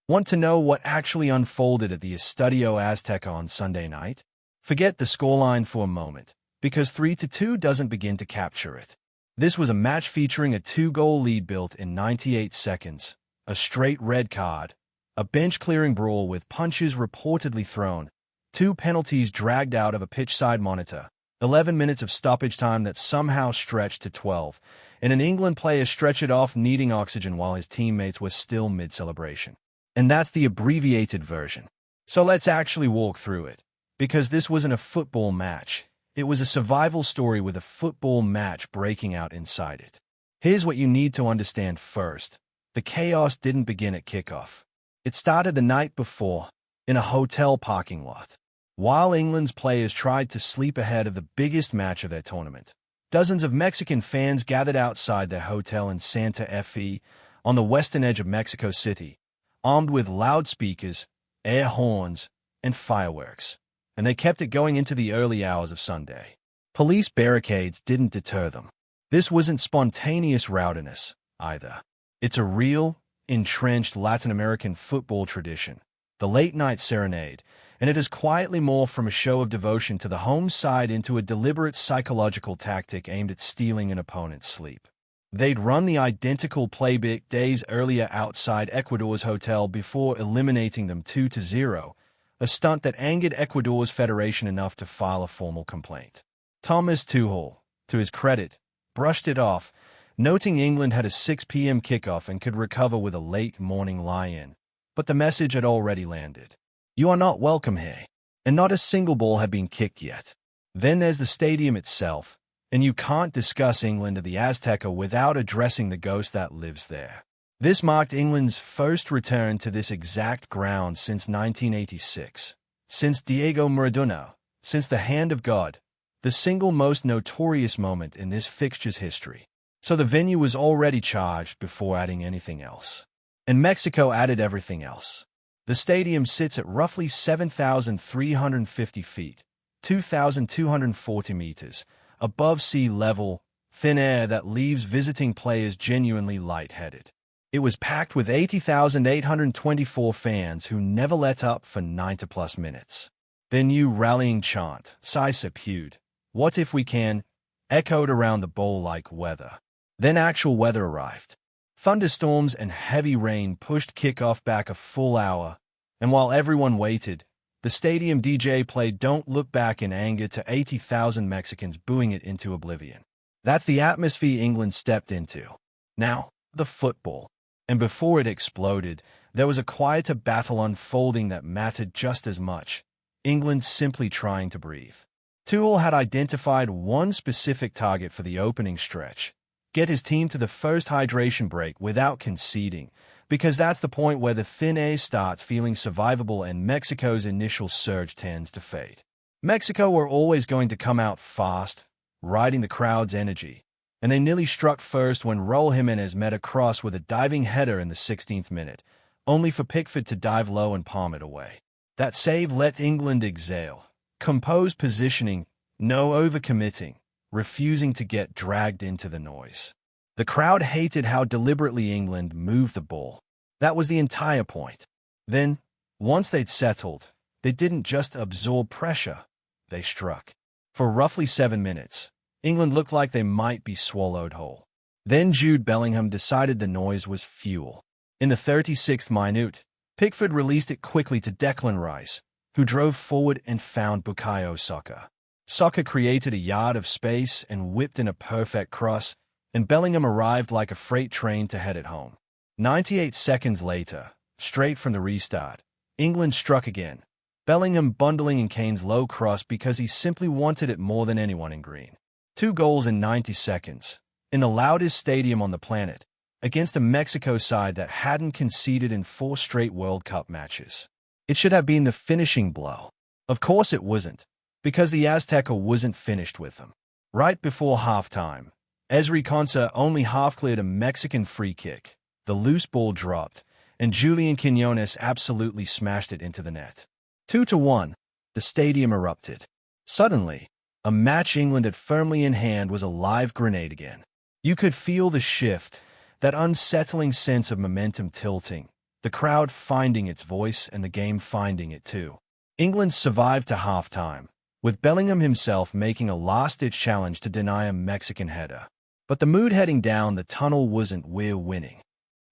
Want to know what actually unfolded at the Estadio Azteca on Sunday night? Forget the scoreline for a moment, because 3-2 doesn't begin to capture it. This was a match featuring a 2-goal lead built in 98 seconds, a straight red card, a bench-clearing brawl with punches reportedly thrown, 2 penalties dragged out of a pitch-side monitor, 11 minutes of stoppage time that somehow stretched to 12, and an England player stretched it off needing oxygen while his teammates were still mid-celebration. And that's the abbreviated version. So let's actually walk through it, because this wasn't a football match. It was a survival story with a football match breaking out inside it. Here's what you need to understand first. The chaos didn't begin at kickoff. It started the night before, in a hotel parking lot. While England's players tried to sleep ahead of the biggest match of their tournament, dozens of Mexican fans gathered outside their hotel in Santa Fe, on the western edge of Mexico City, armed with loudspeakers, air horns, and fireworks. And they kept it going into the early hours of Sunday. Police barricades didn't deter them. This wasn't spontaneous rowdiness, either. It's a real, entrenched Latin American football tradition, the late-night serenade, and it has quietly morphed from a show of devotion to the home side into a deliberate psychological tactic aimed at stealing an opponent's sleep. They'd run the identical playbook days earlier outside Ecuador's hotel before eliminating them 2-0, a stunt that angered Ecuador's federation enough to file a formal complaint. Thomas Tuchel, to his credit, brushed it off, noting England had a 6 p.m. kickoff and could recover with a late-morning lie-in. But the message had already landed. You are not welcome here, and not a single ball had been kicked yet. Then there's the stadium itself, and you can't discuss England at the Azteca without addressing the ghost that lives there. This marked England's first return to this exact ground since 1986, since Diego Maradona, since the hand of God, the single most notorious moment in this fixture's history. So the venue was already charged before adding anything else. And Mexico added everything else. The stadium sits at roughly 7,350 feet, 2,240 meters, above sea level, thin air that leaves visiting players genuinely lightheaded. It was packed with 80,824 fans who never let up for 90+ minutes. Their new rallying chant, "Si se puede, what if we can," echoed around the bowl like weather. Then actual weather arrived. Thunderstorms and heavy rain pushed kickoff back a full hour, and while everyone waited, the stadium DJ played "Don't Look Back" in anger to 80,000 Mexicans booing it into oblivion. That's the atmosphere England stepped into. Now, the football. And before it exploded, there was a quieter battle unfolding that mattered just as much. England simply trying to breathe. Tuchel had identified one specific target for the opening stretch: get his team to the first hydration break without conceding, because that's the point where the thin air starts feeling survivable and Mexico's initial surge tends to fade. Mexico were always going to come out fast, riding the crowd's energy, and they nearly struck first when Raul Jimenez met a cross with a diving header in the 16th minute, only for Pickford to dive low and palm it away. That save let England exhale. Composed positioning, no overcommitting, refusing to get dragged into the noise. The crowd hated how deliberately England moved the ball. That was the entire point. Then, once they'd settled, they didn't just absorb pressure, they struck. For roughly 7 minutes, England looked like they might be swallowed whole. Then Jude Bellingham decided the noise was fuel. In the 36th minute, Pickford released it quickly to Declan Rice, who drove forward and found Bukayo Saka. Saka created a yard of space and whipped in a perfect cross, and Bellingham arrived like a freight train to head it home. 98 seconds later, straight from the restart, England struck again, Bellingham bundling in Kane's low cross because he simply wanted it more than anyone in green. 2 goals in 90 seconds, in the loudest stadium on the planet, against a Mexico side that hadn't conceded in 4 straight World Cup matches. It should have been the finishing blow. Of course it wasn't, because the Azteca wasn't finished with them. Right before halftime, Ezri Konsa only half-cleared a Mexican free kick, the loose ball dropped, and Julian Quiñones absolutely smashed it into the net. 2-1, the stadium erupted. Suddenly, a match England had firmly in hand was a live grenade again. You could feel the shift, that unsettling sense of momentum tilting, the crowd finding its voice and the game finding it too. England survived to halftime, with Bellingham himself making a last-ditch challenge to deny a Mexican header. But the mood heading down the tunnel wasn't "we're winning."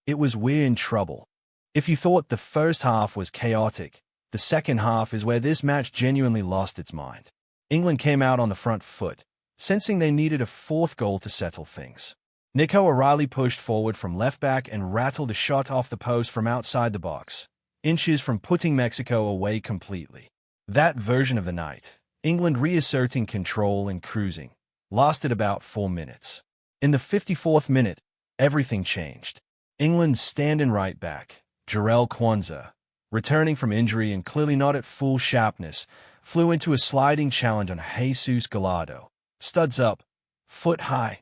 It was "we're in trouble." If you thought the first half was chaotic, the second half is where this match genuinely lost its mind. England came out on the front foot, sensing they needed a fourth goal to settle things. Nico O'Reilly pushed forward from left-back and rattled a shot off the post from outside the box, inches from putting Mexico away completely. That version of the night, England reasserting control and cruising, lasted about 4 minutes. In the 54th minute, everything changed. England's stand-in right-back, Jarell Quansah, returning from injury and clearly not at full sharpness, flew into a sliding challenge on Jesus Gallardo. Studs up, foot high,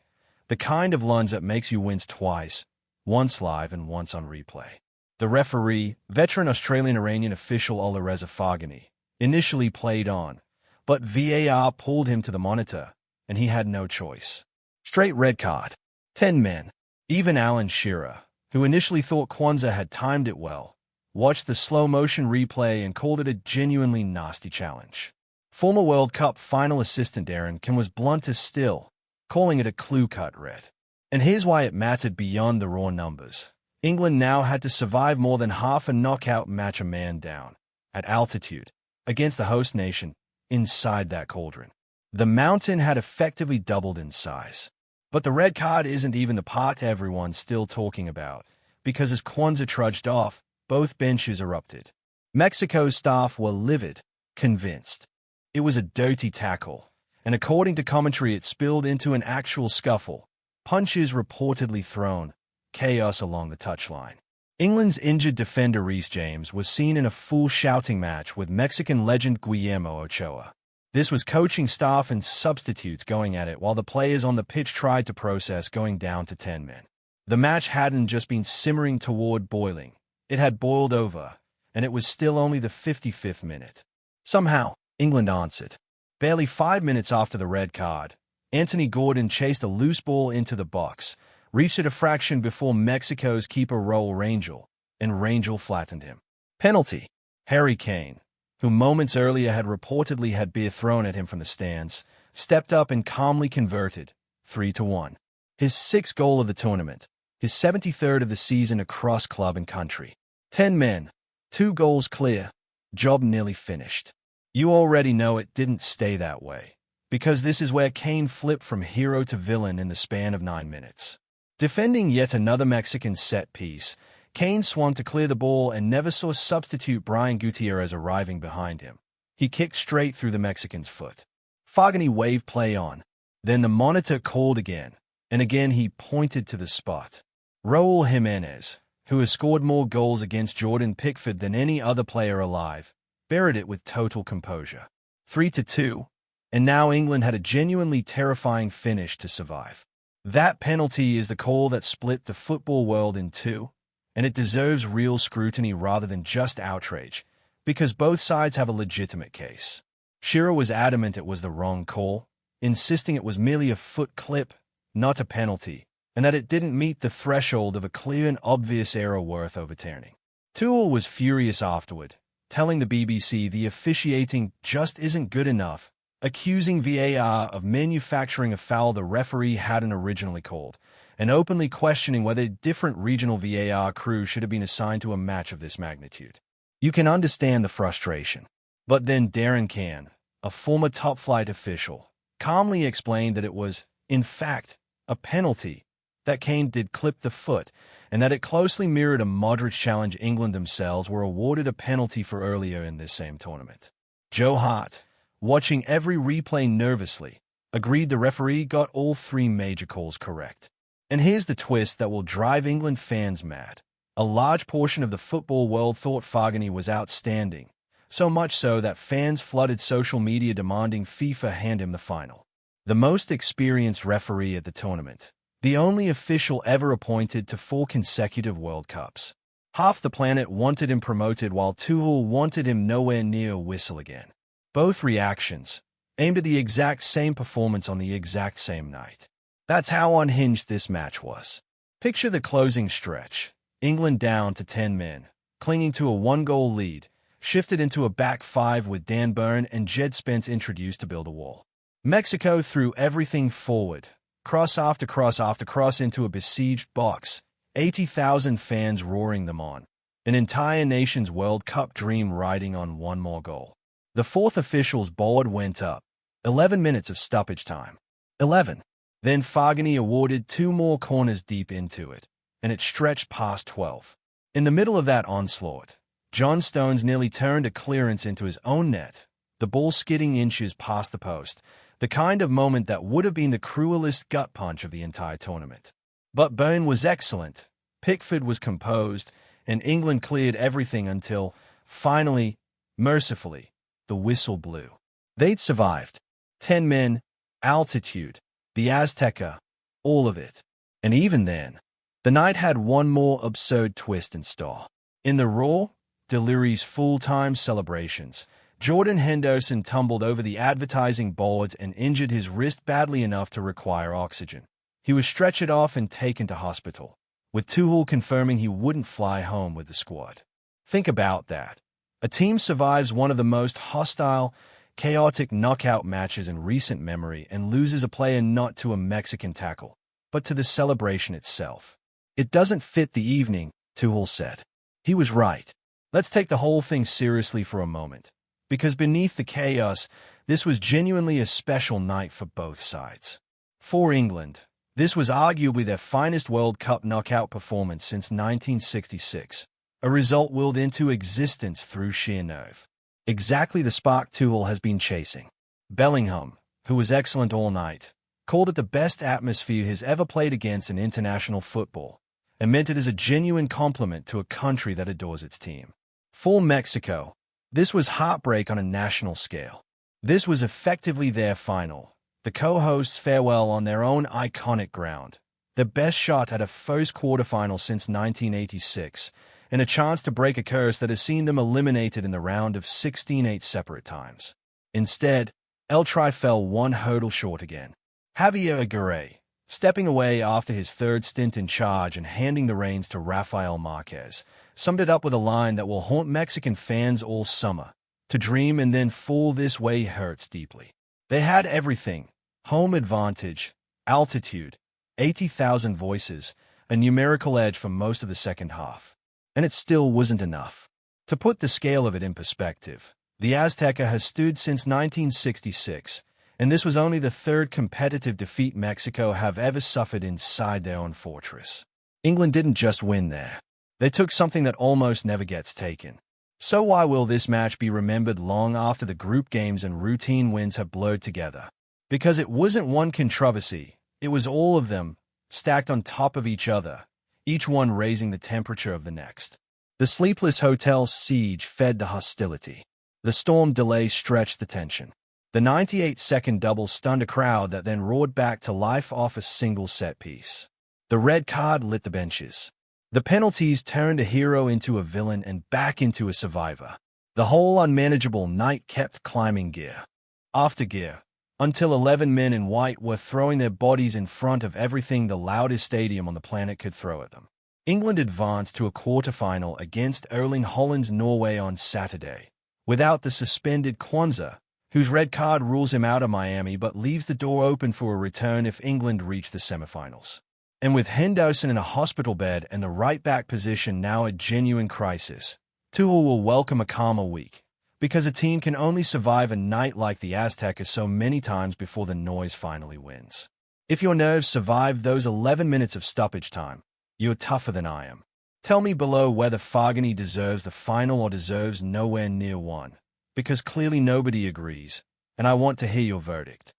the kind of lunge that makes you wince twice, once live and once on replay. The referee, veteran Australian-Iranian official Alireza Faghani, initially played on, but VAR pulled him to the monitor, and he had no choice. Straight red card. 10 men. Even Alan Shearer, who initially thought Quansah had timed it well, watched the slow-motion replay and called it a genuinely nasty challenge. Former World Cup final assistant Darren Kim was blunt as steel, calling it a clue-cut red. And here's why it mattered beyond the raw numbers. England now had to survive more than half a knockout match a man down, at altitude, against the host nation, inside that cauldron. The mountain had effectively doubled in size. But the red card isn't even the part everyone's still talking about, because as Quansah trudged off, both benches erupted. Mexico's staff were livid, convinced. It was a dirty tackle, and according to commentary it spilled into an actual scuffle. Punches reportedly thrown, chaos along the touchline. England's injured defender Reece James was seen in a full shouting match with Mexican legend Guillermo Ochoa. This was coaching staff and substitutes going at it while the players on the pitch tried to process going down to 10 men. The match hadn't just been simmering toward boiling. It had boiled over, and it was still only the 55th minute. Somehow, England answered. Barely 5 minutes after the red card, Anthony Gordon chased a loose ball into the box, reached it a fraction before Mexico's keeper Raul Rangel, and Rangel flattened him. Penalty. Harry Kane, who moments earlier had reportedly had beer thrown at him from the stands, stepped up and calmly converted, 3-1. His 6th goal of the tournament, his 73rd of the season across club and country. 10 men, 2 goals clear, job nearly finished. You already know it didn't stay that way, because this is where Kane flipped from hero to villain in the span of 9 minutes. Defending yet another Mexican set piece, Kane swung to clear the ball and never saw substitute Brian Gutierrez arriving behind him. He kicked straight through the Mexican's foot. Faghani waved play on. Then the monitor called again, and again he pointed to the spot. Raul Jimenez, who has scored more goals against Jordan Pickford than any other player alive, buried it with total composure. 3-2, and now England had a genuinely terrifying finish to survive. That penalty is the call that split the football world in two, and it deserves real scrutiny rather than just outrage, because both sides have a legitimate case. Shearer was adamant it was the wrong call, insisting it was merely a foot clip, not a penalty, and that it didn't meet the threshold of a clear and obvious error worth overturning. Tuchel was furious afterward, telling the BBC the officiating just isn't good enough, accusing VAR of manufacturing a foul the referee hadn't originally called, and openly questioning whether different regional VAR crews should have been assigned to a match of this magnitude. You can understand the frustration. But then Darren Can, a former top-flight official, calmly explained that it was, in fact, a penalty, that Kane did clip the foot, and that it closely mirrored a Modric challenge England themselves were awarded a penalty for earlier in this same tournament. Joe Hart, watching every replay nervously, agreed the referee got all 3 major calls correct. And here's the twist that will drive England fans mad. A large portion of the football world thought Faghani was outstanding, so much so that fans flooded social media demanding FIFA hand him the final. The most experienced referee at the tournament, the only official ever appointed to 4 consecutive World Cups. Half the planet wanted him promoted while Tuchel wanted him nowhere near a whistle again. Both reactions aimed at the exact same performance on the exact same night. That's how unhinged this match was. Picture the closing stretch. England down to 10 men, clinging to a one-goal lead, shifted into a back five with Dan Burn and Jed Spence introduced to build a wall. Mexico threw everything forward, cross after cross after cross into a besieged box, 80,000 fans roaring them on. An entire nation's World Cup dream riding on one more goal. The fourth official's board went up. 11 minutes of stoppage time. 11. Then Fagani awarded 2 more corners deep into it, and it stretched past 12. In the middle of that onslaught, John Stones nearly turned a clearance into his own net, the ball skidding inches past the post, the kind of moment that would have been the cruelest gut punch of the entire tournament. But Burn was excellent, Pickford was composed, and England cleared everything until, finally, mercifully, the whistle blew. They'd survived. 10 men, altitude, the Azteca, all of it. And even then, the night had one more absurd twist in store. In the Raw, Deliri's full-time celebrations, Jordan Henderson tumbled over the advertising boards and injured his wrist badly enough to require oxygen. He was stretchered off and taken to hospital, with Tuchel confirming he wouldn't fly home with the squad. Think about that. A team survives one of the most hostile, chaotic knockout matches in recent memory and loses a player not to a Mexican tackle, but to the celebration itself. It doesn't fit the evening, Tuchel said. He was right. Let's take the whole thing seriously for a moment, because beneath the chaos, this was genuinely a special night for both sides. For England, this was arguably their finest World Cup knockout performance since 1966, a result willed into existence through sheer nerve. Exactly the spark Tuchel has been chasing. Bellingham, who was excellent all night, called it the best atmosphere he's ever played against in international football, and meant it as a genuine compliment to a country that adores its team. For Mexico, this was heartbreak on a national scale. This was effectively their final, the co-hosts' farewell on their own iconic ground, the best shot at a first quarterfinal since 1986, and a chance to break a curse that has seen them eliminated in the round of 16 8 separate times. Instead, El Tri fell one hurdle short again. Javier Aguirre, stepping away after his third stint in charge and handing the reins to Rafael Marquez, summed it up with a line that will haunt Mexican fans all summer. To dream and then fall this way hurts deeply. They had everything: home advantage, altitude, 80,000 voices, a numerical edge for most of the second half. And it still wasn't enough. To put the scale of it in perspective, the Azteca has stood since 1966, and this was only the third competitive defeat Mexico have ever suffered inside their own fortress. England didn't just win there. They took something that almost never gets taken. So why will this match be remembered long after the group games and routine wins have blurred together? Because it wasn't one controversy, it was all of them, stacked on top of each other, each one raising the temperature of the next. The sleepless hotel siege fed the hostility. The storm delay stretched the tension. The 98-second double stunned a crowd that then roared back to life off a single set piece. The red card lit the benches. The penalties turned a hero into a villain and back into a survivor. The whole unmanageable night kept climbing gear after gear, until 11 men in white were throwing their bodies in front of everything the loudest stadium on the planet could throw at them. England advanced to a quarter-final against Erling Haaland's Norway on Saturday, without the suspended Kwanzaa, whose red card rules him out of Miami but leaves the door open for a return if England reach the semifinals. And with Henderson in a hospital bed and the right-back position now a genuine crisis, Tuchel will welcome a calmer week, because a team can only survive a night like the Azteca so many times before the noise finally wins. If your nerves survived those 11 minutes of stoppage time, you're tougher than I am. Tell me below whether Fagani deserves the final or deserves nowhere near one, because clearly nobody agrees, and I want to hear your verdict.